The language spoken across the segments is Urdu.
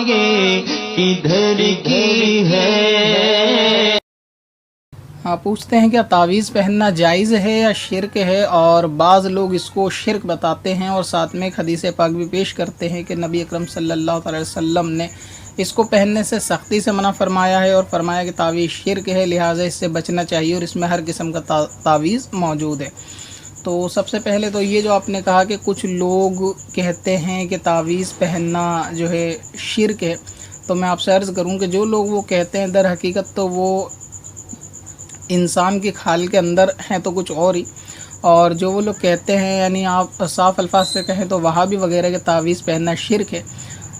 یہ کدھر کی ہے۔ ہاں، پوچھتے ہیں کیا تعویذ پہننا جائز ہے یا شرک ہے، اور بعض لوگ اس کو شرک بتاتے ہیں اور ساتھ میں ایک حدیث پاک بھی پیش کرتے ہیں کہ نبی اکرم صلی اللہ علیہ وسلم نے اس کو پہننے سے سختی سے منع فرمایا ہے اور فرمایا کہ تعویذ شرک ہے، لہٰذا اس سے بچنا چاہیے اور اس میں ہر قسم کا تعویذ موجود ہے۔ تو سب سے پہلے تو یہ جو آپ نے کہا کہ کچھ لوگ کہتے ہیں کہ تعویذ پہننا جو ہے شرک ہے، تو میں آپ سے عرض کروں کہ جو لوگ وہ کہتے ہیں در حقیقت تو وہ انسان کی کھال کے اندر ہیں تو کچھ اور ہی، اور جو وہ لوگ کہتے ہیں یعنی آپ صاف الفاظ سے کہیں تو وہابی وغیرہ کے تعویذ پہننا شرک ہے۔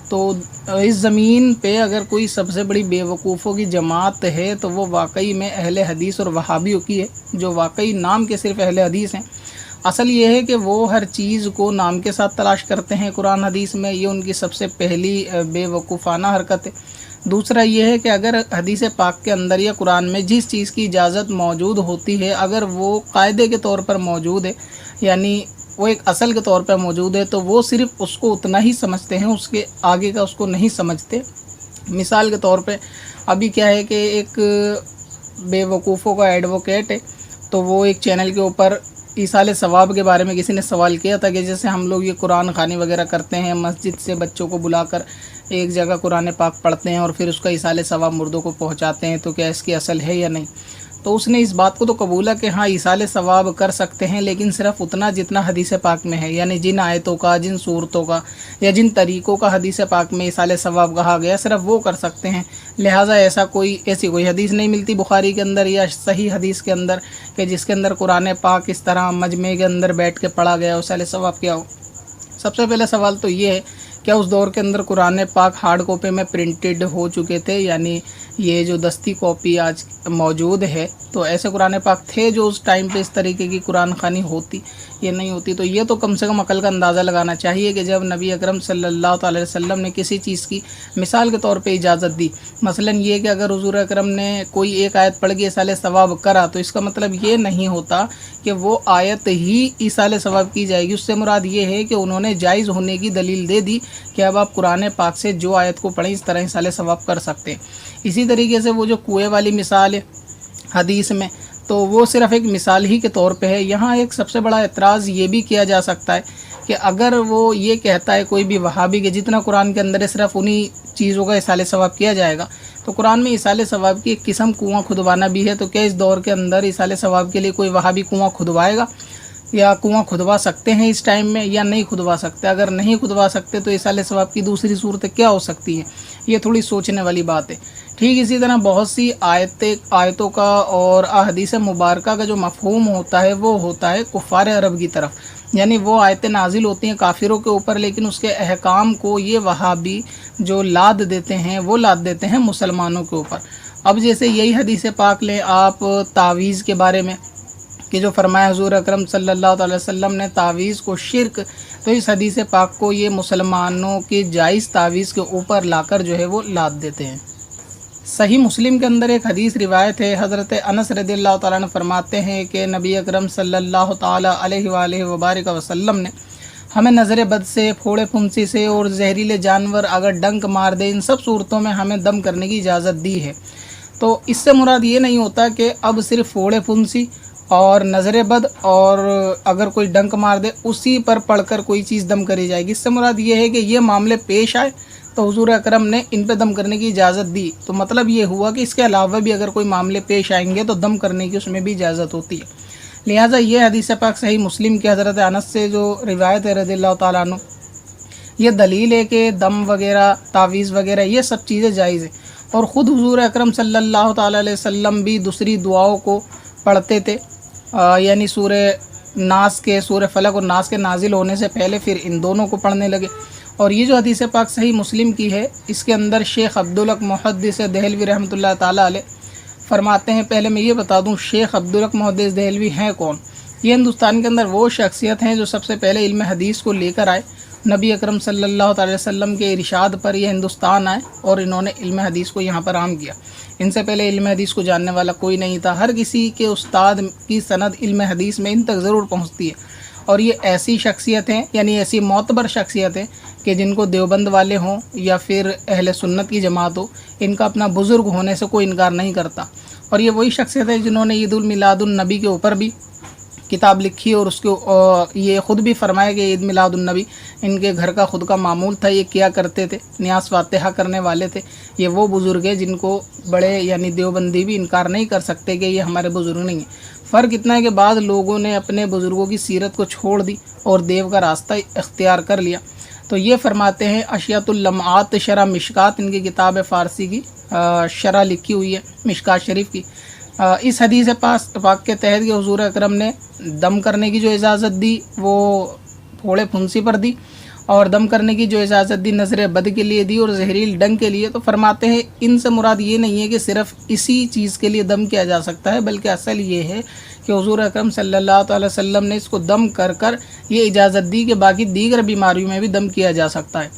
تو اس زمین پہ اگر کوئی سب سے بڑی بے وقوفوں کی جماعت ہے تو وہ واقعی میں اہل حدیث اور وہابیوں کی ہے، جو واقعی نام کے صرف اہل حدیث ہیں۔ اصل یہ ہے کہ وہ ہر چیز کو نام کے ساتھ تلاش کرتے ہیں قرآن حدیث میں، یہ ان کی سب سے پہلی بے وقوفانہ حرکت ہے۔ دوسرا یہ ہے کہ اگر حدیث پاک کے اندر یا قرآن میں جس چیز کی اجازت موجود ہوتی ہے اگر وہ قاعدے کے طور پر موجود ہے، یعنی وہ ایک اصل کے طور پر موجود ہے، تو وہ صرف اس کو اتنا ہی سمجھتے ہیں، اس کے آگے کا اس کو نہیں سمجھتے۔ مثال کے طور پہ ابھی کیا ہے کہ ایک بے وقوفوں کا ایڈوکیٹ ہے، تو وہ ایک چینل کے اوپر ایصال ثواب کے بارے میں کسی نے سوال کیا تھا کہ جیسے ہم لوگ یہ قرآن خوانی وغیرہ کرتے ہیں، مسجد سے بچوں کو بلا کر ایک جگہ قرآن پاک پڑھتے ہیں اور پھر اس کا ایصال ثواب مردوں کو پہنچاتے ہیں، تو کیا اس کی اصل ہے یا نہیں؟ تو اس نے اس بات کو تو قبولا کہ ہاں ایصال ثواب کر سکتے ہیں، لیکن صرف اتنا جتنا حدیث پاک میں ہے، یعنی جن آیتوں کا، جن صورتوں کا یا جن طریقوں کا حدیث پاک میں ایصال ثواب کہا گیا صرف وہ کر سکتے ہیں۔ لہٰذا ایسی کوئی حدیث نہیں ملتی بخاری کے اندر یا صحیح حدیث کے اندر کہ جس کے اندر قرآن پاک اس طرح مجمع کے اندر بیٹھ کے پڑھا گیا ایصال ثواب کیا ہو۔ سب سے پہلے سوال تو یہ ہے کیا اس دور کے اندر قرآن پاک ہارڈ کاپی میں پرنٹڈ ہو چکے تھے، یعنی یہ جو دستی کاپی آج موجود ہے، تو ایسے قرآن پاک تھے جو اس ٹائم پہ اس طریقے کی قرآن خوانی ہوتی یا نہیں ہوتی؟ تو یہ تو کم سے کم عقل کا اندازہ لگانا چاہیے کہ جب نبی اکرم صلی اللہ علیہ وسلم نے کسی چیز کی مثال کے طور پہ اجازت دی، مثلا یہ کہ اگر حضور اکرم نے کوئی ایک آیت پڑھ کے ایصال ثواب کرا تو اس کا مطلب یہ نہیں ہوتا کہ وہ آیت ہی ایصال ثواب کی جائے گی۔ اس سے مراد یہ ہے کہ انہوں نے جائز ہونے کی دلیل دے دی کہ اب آپ قرآن پاک سے جو آیت کو پڑھیں اس طرح ایصال ثواب کر سکتے ہیں۔ اسی طریقے سے وہ جو کنویں والی مثال ہے حدیث میں، تو وہ صرف ایک مثال ہی کے طور پہ ہے۔ یہاں ایک سب سے بڑا اعتراض یہ بھی کیا جا سکتا ہے کہ اگر وہ یہ کہتا ہے کوئی بھی وہابی کہ جتنا قرآن کے اندر ہے صرف انہی چیزوں کا ایصال ثواب کیا جائے گا، تو قرآن میں ایصال ثواب کی ایک قسم کنواں کھدوانا بھی ہے، تو کیا اس دور کے اندر ایصال ثواب کے لیے کوئی وہابی کنواں کھدوائے گا یا کنواں کھدوا سکتے ہیں اس ٹائم میں یا نہیں کھدوا سکتے؟ اگر نہیں کھدوا سکتے تو ایصال ثواب کی دوسری صورتیں کیا ہو سکتی ہیں؟ یہ تھوڑی سوچنے والی بات ہے۔ ٹھیک اسی طرح بہت سی آیتوں کا اور احادیث مبارکہ کا جو مفہوم ہوتا ہے وہ ہوتا ہے کفار عرب کی طرف، یعنی وہ آیتیں نازل ہوتی ہیں کافروں کے اوپر، لیکن اس کے احکام کو یہ وہابی جو لاد دیتے ہیں وہ لاد دیتے ہیں مسلمانوں کے اوپر۔ اب جیسے یہی حدیث پاک لیں آپ تعویذ کے بارے میں کہ جو فرمایا حضور اکرم صلی اللہ علیہ وسلم نے تعویذ کو شرک، تو اس حدیث پاک کو یہ مسلمانوں کی جائز تعویذ کے اوپر لا کر جو ہے وہ لاد دیتے ہیں۔ صحیح مسلم کے اندر ایک حدیث روایت ہے، حضرت انس رضی اللہ تعالیٰ عنہ فرماتے ہیں کہ نبی اکرم صلی اللہ تعالیٰ علیہ وآلہ وبارک وسلم نے ہمیں نظر بد سے، پھوڑے پھنسی سے اور زہریلے جانور اگر ڈنک مار دے، ان سب صورتوں میں ہمیں دم کرنے کی اجازت دی ہے۔ تو اس سے مراد یہ نہیں ہوتا کہ اب صرف پھوڑے پھنسی اور نظر بد اور اگر کوئی ڈنک مار دے اسی پر پڑھ کر کوئی چیز دم کری جائے گی۔ اس سے مراد یہ ہے کہ یہ معاملے پیش آئے تو حضور اکرم نے ان پہ دم کرنے کی اجازت دی، تو مطلب یہ ہوا کہ اس کے علاوہ بھی اگر کوئی معاملے پیش آئیں گے تو دم کرنے کی اس میں بھی اجازت ہوتی ہے۔ لہٰذا یہ حدیث پاک صحیح مسلم کے حضرت انس سے جو روایت ہے رضی اللہ تعالیٰ عنہ، یہ دلیل ہے کہ دم وغیرہ، تعویذ وغیرہ یہ سب چیزیں جائز ہیں، اور خود حضور اکرم صلی اللہ تعالیٰ علیہ وسلم بھی دوسری دعاؤں کو پڑھتے تھے، یعنی سورہ ناس کے، سورہ فلق اور ناس کے نازل ہونے سے پہلے پھر ان دونوں کو پڑھنے لگے۔ اور یہ جو حدیث پاک صحیح مسلم کی ہے، اس کے اندر شیخ عبدالحق محدث دہلوی رحمۃ اللہ تعالیٰ علیہ فرماتے ہیں، پہلے میں یہ بتا دوں شیخ عبدالحق محدث دہلوی ہیں کون؟ یہ ہندوستان کے اندر وہ شخصیت ہیں جو سب سے پہلے علم حدیث کو لے کر آئے، نبی اکرم صلی اللہ علیہ وسلم کے ارشاد پر یہ ہندوستان آئے اور انہوں نے علم حدیث کو یہاں پر عام کیا۔ ان سے پہلے علم حدیث کو جاننے والا کوئی نہیں تھا، ہر کسی کے استاد کی سند علم حدیث میں ان تک ضرور پہنچتی ہے، اور یہ ایسی شخصیت ہیں یعنی ایسی معتبر شخصیت ہیں کہ جن کو دیوبند والے ہوں یا پھر اہل سنت کی جماعت ہو، ان کا اپنا بزرگ ہونے سے کوئی انکار نہیں کرتا۔ اور یہ وہی شخصیت ہے جنہوں نے عید المیلاد النبی کے اوپر بھی کتاب لکھی اور اس کو یہ خود بھی فرمایا کہ عید میلاد النبی ان کے گھر کا خود کا معمول تھا، یہ کیا کرتے تھے، نیاز فاتحہ کرنے والے تھے۔ یہ وہ بزرگ ہیں جن کو بڑے یعنی دیوبندی بھی انکار نہیں کر سکتے کہ یہ ہمارے بزرگ نہیں ہیں۔ فرق اتنا ہے کہ بعض لوگوں نے اپنے بزرگوں کی سیرت کو چھوڑ دی اور دیو کا راستہ اختیار کر لیا۔ تو یہ فرماتے ہیں اشیات اللمعات شرح مشکات، ان کی کتاب ہے فارسی کی، شرح لکھی ہوئی ہے مشکات شریف کی۔ اس حدیث پاک کے تحت کہ حضور اکرم نے دم کرنے کی جو اجازت دی وہ پھوڑے پھنسی پر دی، اور دم کرنے کی جو اجازت دی نظر بد کے لیے دی اور زہریل ڈنگ کے لیے۔ تو فرماتے ہیں ان سے مراد یہ نہیں ہے کہ صرف اسی چیز کے لیے دم کیا جا سکتا ہے، بلکہ اصل یہ ہے کہ حضور اکرم صلی اللہ علیہ وسلم نے اس کو دم کر یہ اجازت دی کہ باقی دیگر بیماریوں میں بھی دم کیا جا سکتا ہے۔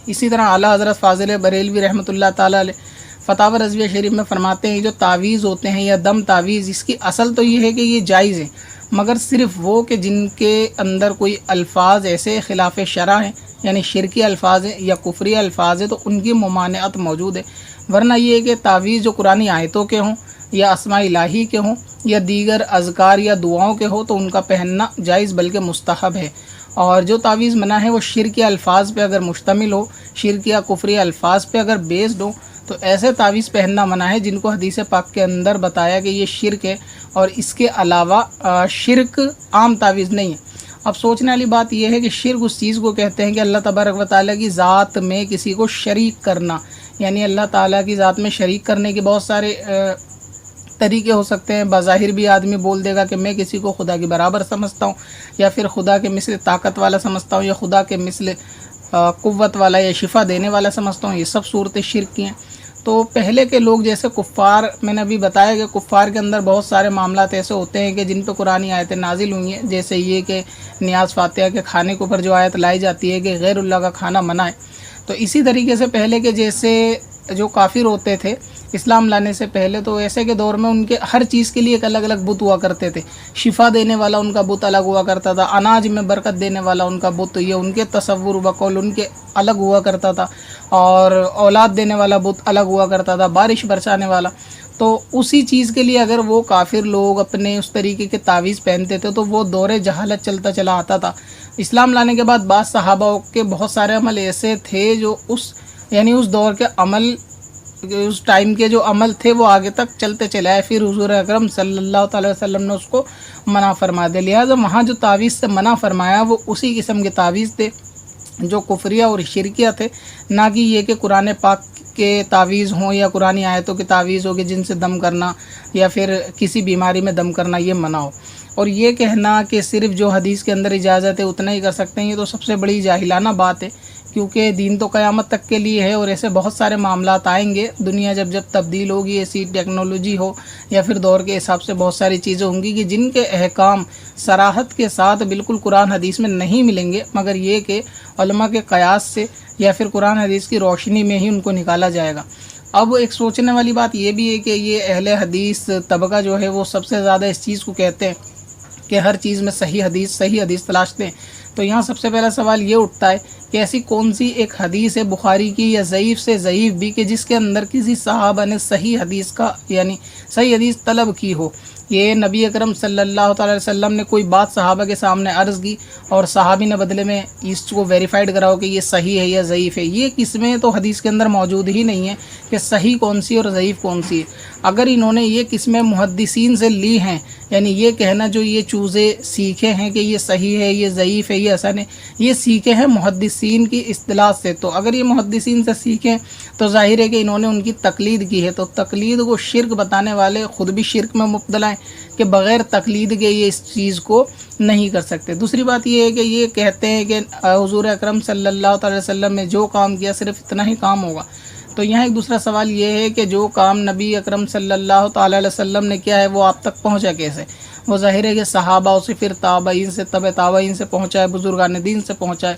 اسی طرح اعلیٰ حضرت فاضل بریلوی رحمۃ اللہ تعالیٰ علیہ فتاوی رضویہ شریف میں فرماتے ہیں جو تعویذ ہوتے ہیں یا دم تعویذ، اس کی اصل تو یہ ہے کہ یہ جائز ہے، مگر صرف وہ کہ جن کے اندر کوئی الفاظ ایسے خلاف شرع ہیں یعنی شرکی الفاظ ہیں یا کفری الفاظ ہیں تو ان کی ممانعت موجود ہے، ورنہ یہ ہے کہ تعویذ جو قرآنی آیتوں کے ہوں یا اسماء الہی کے ہوں یا دیگر اذکار یا دعاؤں کے ہوں تو ان کا پہننا جائز بلکہ مستحب ہے۔ اور جو تعویذ منع ہے وہ شرکی الفاظ پہ اگر مشتمل ہو، شرکی یا کفری الفاظ پہ اگر بیسڈ ہو تو ایسے تعویذ پہننا منع ہے جن کو حدیث پاک کے اندر بتایا کہ یہ شرک ہے، اور اس کے علاوہ شرک عام تعویذ نہیں ہے۔ اب سوچنے والی بات یہ ہے کہ شرک اس چیز کو کہتے ہیں کہ اللہ تبارک و تعالیٰ کی ذات میں کسی کو شریک کرنا، یعنی اللہ تعالیٰ کی ذات میں شریک کرنے کے بہت سارے طریقے ہو سکتے ہیں۔ بظاہر بھی آدمی بول دے گا کہ میں کسی کو خدا کے برابر سمجھتا ہوں، یا پھر خدا کے مثل طاقت والا سمجھتا ہوں، یا خدا کے مثل قوت والا یا شفا دینے والا سمجھتا ہوں۔ یہ سب صورتیں شرک کی ہیں۔ تو پہلے کے لوگ جیسے کفار، میں نے ابھی بتایا کہ کفار کے اندر بہت سارے معاملات ایسے ہوتے ہیں کہ جن پہ قرآنی آیتیں نازل ہوئی ہیں، جیسے یہ کہ نیاز فاتحہ کے کھانے کے اوپر جو آیت لائی جاتی ہے کہ غیر اللہ کا کھانا منع ہے۔ تو اسی طریقے سے پہلے کے جیسے جو کافر ہوتے تھے اسلام لانے سے پہلے، تو ایسے کے دور میں ان کے ہر چیز کے لیے ایک الگ الگ بت ہوا کرتے تھے۔ شفا دینے والا ان کا بت الگ ہوا کرتا تھا، اناج میں برکت دینے والا ان کا بت، یہ ان کے تصور بقول ان کے الگ ہوا کرتا تھا، اور اولاد دینے والا بت الگ ہوا کرتا تھا، بارش برسانے والا۔ تو اسی چیز کے لیے اگر وہ کافر لوگ اپنے اس طریقے کے تعویذ پہنتے تھے تو وہ دور جہالت چلتا چلا آتا تھا۔ اسلام لانے کے بعد بعض صحابہ کے بہت سارے عمل ایسے تھے جو اس دور کے عمل، اس ٹائم کے جو عمل تھے وہ آگے تک چلتے چلے آئے، پھر حضور اکرم صلی اللہ تعالی وسلم نے اس کو منع فرما دیا۔ لہٰذا وہاں جو تعویذ سے منع فرمایا وہ اسی قسم کے تعویذ تھے جو کفریہ اور شرکیہ تھے، نہ کہ یہ کہ قرآن پاک کے تعویذ ہوں یا قرآنی آیتوں کے تعویذ ہو کہ جن سے دم کرنا یا پھر کسی بیماری میں دم کرنا یہ منع ہو۔ اور یہ کہنا کہ صرف جو حدیث کے اندر اجازت ہے اتنا ہی کر سکتے ہیں، یہ تو سب سے بڑی جاہلانہ بات ہے، کیونکہ دین تو قیامت تک کے لیے ہے، اور ایسے بہت سارے معاملات آئیں گے۔ دنیا جب تبدیل ہوگی، ایسی ٹیکنالوجی ہو یا پھر دور کے حساب سے بہت ساری چیزیں ہوں گی کہ جن کے احکام صراحت کے ساتھ بالکل قرآن حدیث میں نہیں ملیں گے، مگر یہ کہ علماء کے قیاس سے یا پھر قرآن حدیث کی روشنی میں ہی ان کو نکالا جائے گا۔ اب ایک سوچنے والی بات یہ بھی ہے کہ یہ اہل حدیث طبقہ جو ہے وہ سب سے زیادہ اس چیز کو کہتے ہیں کہ ہر چیز میں صحیح حدیث تلاشتے ہیں۔ تو یہاں سب سے پہلا سوال یہ اٹھتا ہے کہ ایسی کون سی ایک حدیث ہے بخاری کی یا ضعیف سے ضعیف بھی کہ جس کے اندر کسی صحابہ نے صحیح حدیث کا یعنی صحیح حدیث طلب کی ہو۔ یہ نبی اکرم صلی اللہ تعالی وسلم نے کوئی بات صحابہ کے سامنے عرض کی اور صحابی نے بدلے میں اس کو ویریفائڈ کراؤ کہ یہ صحیح ہے یا ضعیف ہے۔ یہ قسمیں تو حدیث کے اندر موجود ہی نہیں ہیں کہ صحیح کون سی اور ضعیف کون سی ہے۔ اگر انہوں نے یہ قسمیں محدثین سے لی ہیں، یعنی یہ کہنا جو یہ چوزے سیکھے ہیں کہ یہ صحیح ہے، یہ ضعیف ہے، یہ حسن ہے، یہ سیکھے ہیں محدثین کی اصطلاح سے، تو اگر یہ محدثین سے سیکھیں تو ظاہر ہے کہ انہوں نے ان کی تقلید کی ہے، تو تقلید کو شرک بتانے والے خود بھی شرک میں مبتلا ہیں کہ بغیر تقلید کے یہ اس چیز کو نہیں کر سکتے۔ دوسری بات یہ ہے کہ یہ کہتے ہیں کہ حضور اکرم صلی اللہ تعالی وسلم نے جو کام کیا صرف اتنا ہی کام ہوگا۔ تو یہاں ایک دوسرا سوال یہ ہے کہ جو کام نبی اکرم صلی اللہ تعالی علیہ وسلم نے کیا ہے وہ آپ تک پہنچا کیسے؟ وہ ظاہر ہے کہ صحابہ سے پھر تابعین سے تبع تابعین سے پہنچا ہے، بزرگان دین سے پہنچا ہے۔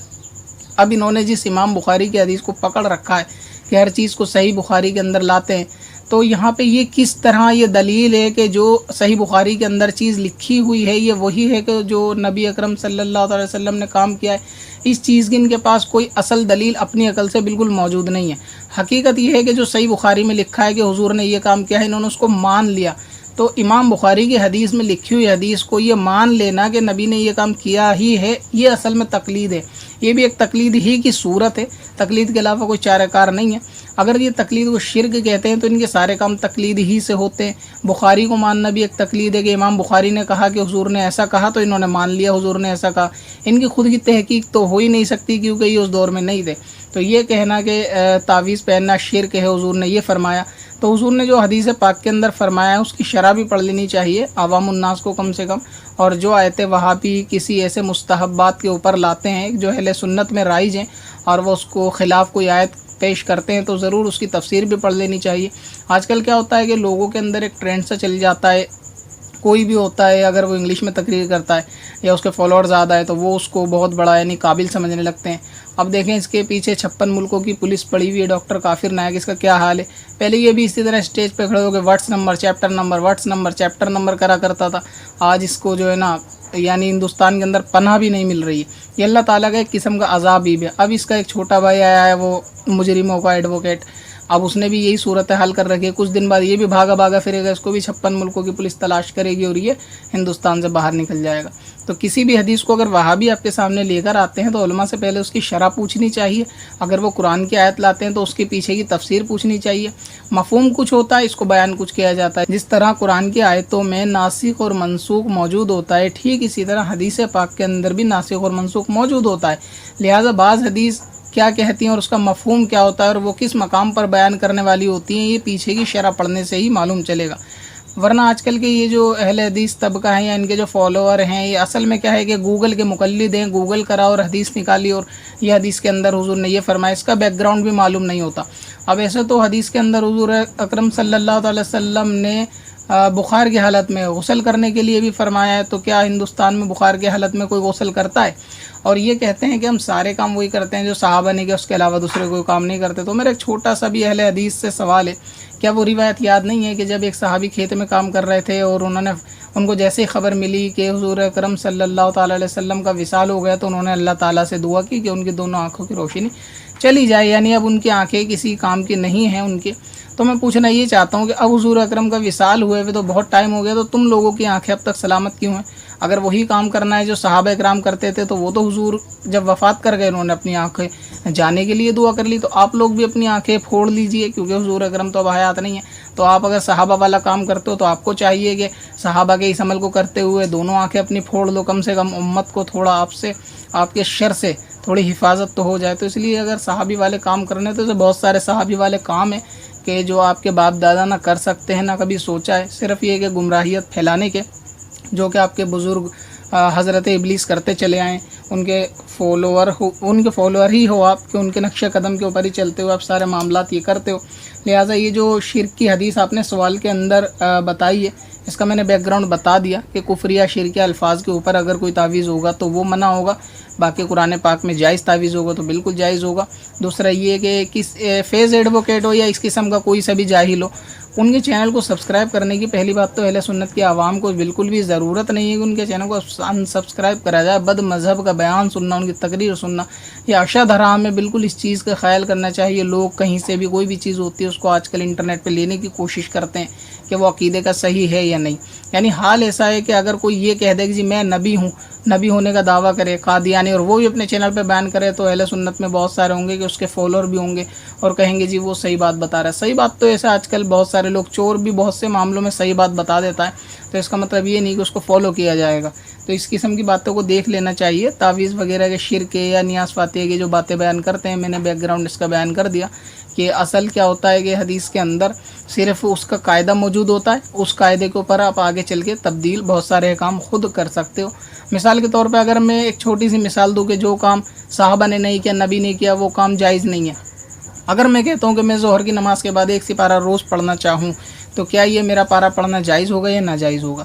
اب انہوں نے جس امام بخاری کی حدیث کو پکڑ رکھا ہے کہ ہر چیز کو صحیح بخاری کے اندر لاتے ہیں، تو یہاں پہ یہ کس طرح یہ دلیل ہے کہ جو صحیح بخاری کے اندر چیز لکھی ہوئی ہے یہ وہی ہے کہ جو نبی اکرم صلی اللہ علیہ وسلم نے کام کیا ہے؟ اس چیز کی ان کے پاس کوئی اصل دلیل اپنی عقل سے بالکل موجود نہیں ہے۔ حقیقت یہ ہے کہ جو صحیح بخاری میں لکھا ہے کہ حضور نے یہ کام کیا ہے، انہوں نے اس کو مان لیا۔ تو امام بخاری کی حدیث میں لکھی ہوئی حدیث کو یہ مان لینا کہ نبی نے یہ کام کیا ہی ہے، یہ اصل میں تقلید ہے۔ یہ بھی ایک تقلید ہی کی صورت ہے، تقلید کے علاوہ کوئی چارہ کار نہیں ہے۔ اگر یہ تقلید کو شرک کہتے ہیں تو ان کے سارے کام تقلید ہی سے ہوتے ہیں۔ بخاری کو ماننا بھی ایک تقلید ہے کہ امام بخاری نے کہا کہ حضور نے ایسا کہا تو انہوں نے مان لیا حضور نے ایسا کہا۔ ان کی خود کی تحقیق تو ہو ہی نہیں سکتی کیونکہ یہ اس دور میں نہیں تھے۔ تو یہ کہنا کہ تعویذ پہننا شرک ہے، حضور نے یہ فرمایا، تو حضور نے جو حدیث پاک کے اندر فرمایا ہے اس کی شرح بھی پڑھ لینی چاہیے عوام الناس کو کم سے کم۔ اور جو آیت وہابی کسی ایسے مستحبات کے اوپر لاتے ہیں جو اہل سنت میں رائج ہیں اور وہ اس کو خلاف کوئی آیت پیش کرتے ہیں تو ضرور اس کی تفسیر بھی پڑھ لینی چاہیے۔ آج کل کیا ہوتا ہے کہ لوگوں کے اندر ایک ٹرینڈ سا چل جاتا ہے، کوئی بھی ہوتا ہے اگر وہ انگلش میں تقریر کرتا ہے یا اس کے فالوور زیادہ ہے تو وہ اس کو بہت بڑا یعنی قابل سمجھنے لگتے ہیں۔ اب دیکھیں اس کے پیچھے 56 ملکوں کی پولیس پڑی ہوئی ہے، ڈاکٹر کافر نائک اس کا کیا حال ہے۔ پہلے یہ بھی اسی طرح اسٹیج پہ کھڑے ہو کے ورڈس نمبر چیپٹر نمبر کرا کرتا تھا۔ آج اس کو جو ہے نا یعنی ہندوستان کے اندر پناہ بھی نہیں مل رہی ہے۔ یہ اللہ تعالیٰ کا ایک قسم کا عذاب ہی ہے۔ اب اس کا ایک چھوٹا بھائی آیا ہے وہ مجرموں کا ایڈوکیٹ، اب اس نے بھی یہی صورتحال کر رکھی ہے۔ کچھ دن بعد یہ بھی بھاگا پھرے گا، اس کو بھی 56 ملکوں کی پولیس تلاش کرے گی اور یہ ہندوستان سے باہر نکل جائے گا۔ تو کسی بھی حدیث کو اگر وہابی آپ کے سامنے لے کر آتے ہیں تو علماء سے پہلے اس کی شرح پوچھنی چاہیے۔ اگر وہ قرآن کی آیت لاتے ہیں تو اس کے پیچھے کی تفسیر پوچھنی چاہیے۔ مفہوم کچھ ہوتا ہے، اس کو بیان کچھ کیا جاتا ہے۔ جس طرح قرآن کی آیتوں میں ناسخ اور منسوخ موجود ہوتا ہے، ٹھیک اسی طرح حدیث پاک کے اندر بھی ناسخ اور منسوخ موجود ہوتا ہے۔ لہٰذا بعض حدیث کیا کہتی ہیں اور اس کا مفہوم کیا ہوتا ہے اور وہ کس مقام پر بیان کرنے والی ہوتی ہیں، یہ پیچھے کی شرح پڑھنے سے ہی معلوم چلے گا۔ ورنہ آج کل کے یہ جو اہل حدیث طبقہ ہیں یا ان کے جو فالوور ہیں، یہ اصل میں کیا ہے کہ گوگل کے مقلد ہیں، گوگل کرا اور حدیث نکالی اور یہ حدیث کے اندر حضور نے یہ فرمایا، اس کا بیک گراؤنڈ بھی معلوم نہیں ہوتا۔ اب ایسے تو حدیث کے اندر حضور اکرم صلی اللہ علیہ وسلم نے بخار کی حالت میں غسل کرنے کے لیے بھی فرمایا ہے، تو کیا ہندوستان میں بخار کی حالت میں کوئی غسل کرتا ہے؟ اور یہ کہتے ہیں کہ ہم سارے کام وہی کرتے ہیں جو صحابہ نے کیا، اس کے علاوہ دوسرے کوئی کام نہیں کرتے۔ تو میرا ایک چھوٹا سا بھی اہل حدیث سے سوال ہے، کیا وہ روایت یاد نہیں ہے کہ جب ایک صحابی کھیت میں کام کر رہے تھے اور ان کو جیسے ہی خبر ملی کہ حضور اکرم صلی اللہ تعالیٰ علیہ وسلم کا وصال ہو گیا تو انہوں نے اللہ تعالیٰ سے دعا کی کہ ان کی دونوں آنکھوں کی روشنی چلی جائے، یعنی اب ان کی آنکھیں کسی کام کی نہیں ہیں ان کے۔ تو میں پوچھنا یہ چاہتا ہوں کہ اب حضور اکرم کا وصال ہوئے ہوئے تو بہت ٹائم ہو گیا، تو تم لوگوں کی آنکھیں اب تک سلامت کیوں ہیں؟ اگر وہی کام کرنا ہے جو صحابہ اکرام کرتے تھے تو وہ تو حضور جب وفات کر گئے انہوں نے اپنی آنکھیں جانے کے لیے دعا کر لی، تو آپ لوگ بھی اپنی آنکھیں پھوڑ لیجئے کیونکہ حضور اکرم تو اب حیات نہیں ہیں۔ تو آپ اگر صحابہ والا کام کرتے ہو تو آپ کو چاہیے کہ صحابہ کے اس عمل کو کرتے ہوئے دونوں آنکھیں اپنی پھوڑ لو، کم سے کم امت کو تھوڑا آپ کے شر سے تھوڑی حفاظت تو ہو جائے۔ تو اس لیے اگر صحابی والے کام کرنے تو بہت سارے صحابی والے کام ہیں کہ جو آپ کے باپ دادا نہ کر سکتے ہیں، نہ کبھی سوچا ہے، صرف یہ کہ گمراہیت پھیلانے کے، جو کہ آپ کے بزرگ حضرت ابلیس کرتے چلے آئیں، ان کے فالوور ہی ہو آپ، کہ ان کے نقش قدم کے اوپر ہی چلتے ہو آپ سارے معاملات یہ کرتے ہو۔ لہٰذا یہ جو شرک کی حدیث آپ نے سوال کے اندر بتائی ہے، اس کا میں نے بیک گراؤنڈ بتا دیا کہ کفریہ شرکیہ الفاظ کے اوپر اگر کوئی تعویذ ہوگا تو وہ منع ہوگا، باقی قرآن پاک میں جائز تعویذ ہوگا تو بالکل جائز ہوگا۔ دوسرا یہ کہ کس فیض ایڈوکیٹ ہو یا اس قسم کا کوئی سا بھی جاہل ہو، ان کے چینل کو سبسکرائب کرنے کی پہلی بات تو اہل سنت کی عوام کو بالکل بھی ضرورت نہیں ہے کہ ان کے چینل کو سبسکرائب کرا جائے۔ بد مذہب کا بیان سننا، ان کی تقریر سننا یہ اشد حرام ہے۔ بالکل اس چیز کا خیال کرنا چاہیے۔ لوگ کہیں سے بھی کوئی بھی چیز ہوتی ہے اس کو آج کل انٹرنیٹ پہ لینے کی کوشش کرتے ہیں کہ وہ عقیدے کا صحیح ہے یا نہیں۔ یعنی حال ایسا ہے کہ اگر کوئی یہ کہہ دے کہ جی میں نبی ہوں، نبی ہونے کا دعویٰ کرے قادیانی، اور وہ بھی اپنے چینل پہ بیان کرے، تو اہل سنت میں بہت سارے ہوں گے کہ اس کے فالوور بھی ہوں گے اور کہیں گے جی وہ صحیح بات بتا رہا ہے۔ صحیح بات تو ایسا آج کل بہت سارے لوگ، چور بھی بہت سے معاملوں میں صحیح بات بتا دیتا ہے، تو اس کا مطلب یہ نہیں کہ اس کو فالو کیا جائے گا۔ تو اس قسم کی باتوں کو دیکھ لینا چاہیے۔ تعویذ وغیرہ کے شرک یا نیاز فاتحہ کی جو باتیں بیان کرتے ہیں، میں نے بیک گراؤنڈ اس کا بیان کر دیا کہ اصل کیا ہوتا ہے کہ حدیث کے اندر صرف اس کا قاعدہ موجود ہوتا ہے، اس قاعدے کے اوپر آپ آگے چل کے تبدیل بہت سارے کام خود کر سکتے ہو۔ مثال کے طور پہ اگر میں ایک چھوٹی سی مثال دوں کہ جو کام صحابہ نے نہیں کیا، نبی نے کیا، وہ کام جائز نہیں ہے۔ اگر میں کہتا ہوں کہ میں ظہر کی نماز کے بعد 1 سپارہ روز پڑھنا چاہوں تو کیا یہ میرا پارہ پڑھنا جائز ہوگا یا ناجائز ہوگا؟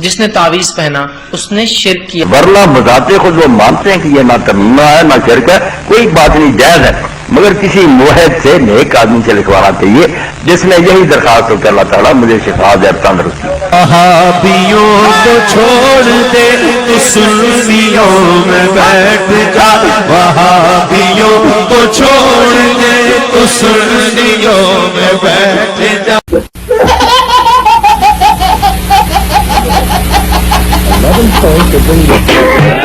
جس نے تعویذ پہنا اس نے شرک کیا. ورنہ بذات خود وہ مانتے ہیں کہ یہ نہ تمیمہ ہے نہ شرک ہے، کوئی بات نہیں، جائز ہے، مگر کسی موحد سے نیک آدمی سے لکھوانا چاہیے جس نے یہی درخواست ہو کہ اللہ تعالیٰ مجھے شفا دے تندرستی. وہابیوں کو چھوڑ دے تو سنیوں میں بیٹھ جا، وہابیوں کو چھوڑ دے تو سنیوں میں بیٹھ جا. Another phone to bring you.